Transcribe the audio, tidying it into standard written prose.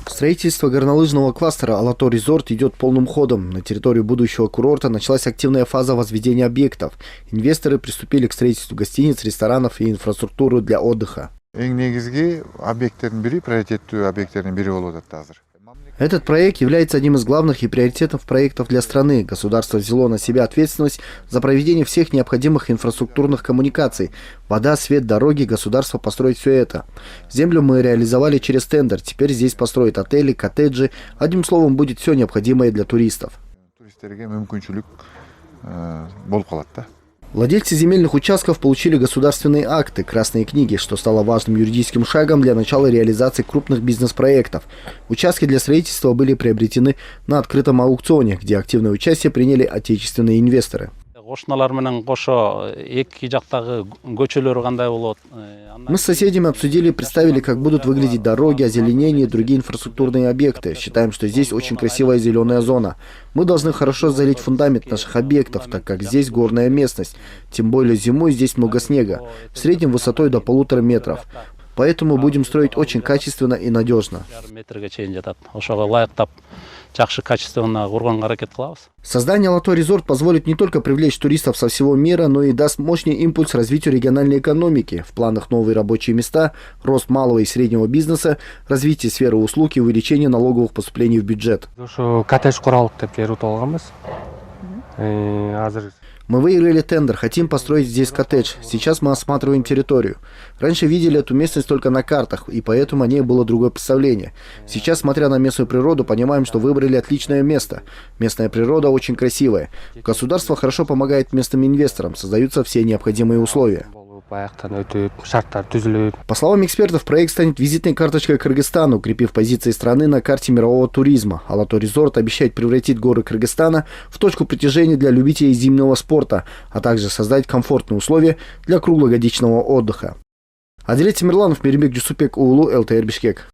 Строительство горнолыжного кластера «Алато Резорт» идет полным ходом. На территории будущего курорта началась активная фаза возведения объектов. Инвесторы приступили к строительству гостиниц, ресторанов и инфраструктуры для отдыха. Этот проект является одним из главных и приоритетных проектов для страны. Государство взяло на себя ответственность за проведение всех необходимых инфраструктурных коммуникаций. Вода, свет, дороги, государство построит все это. Землю мы реализовали через тендер. Теперь здесь построят отели, коттеджи. Одним словом, будет все необходимое для туристов. Владельцы земельных участков получили государственные акты, красные книги, что стало важным юридическим шагом для начала реализации крупных бизнес-проектов. Участки для строительства были приобретены на открытом аукционе, где активное участие приняли отечественные инвесторы. Мы с соседями обсудили и представили, как будут выглядеть дороги, озеленение и другие инфраструктурные объекты. Считаем, что здесь очень красивая зеленая зона. Мы должны хорошо залить фундамент наших объектов, так как здесь горная местность. Тем более зимой здесь много снега, в среднем высотой до 1,5 метра. Поэтому будем строить очень качественно и надежно. Создание «Алато Резорт» позволит не только привлечь туристов со всего мира, но и даст мощный импульс развитию региональной экономики. В планах новые рабочие места, рост малого и среднего бизнеса, развитие сферы услуг и увеличение налоговых поступлений в бюджет. Мы выиграли тендер, хотим построить здесь коттедж. Сейчас мы осматриваем территорию. Раньше видели эту местность только на картах, и поэтому о ней было другое представление. Сейчас, смотря на местную природу, понимаем, что выбрали отличное место. Местная природа очень красивая. Государство хорошо помогает местным инвесторам, создаются все необходимые условия. По словам экспертов, проект станет визитной карточкой Кыргызстана, укрепив позиции страны на карте мирового туризма. «Алато Резорт» обещает превратить горы Кыргызстана в точку притяжения для любителей зимнего спорта, а также создать комфортные условия для круглогодичного отдыха. Адилет Тимирланов, Мирбек Джусупек, УЛУ, ЛТР Бишкек.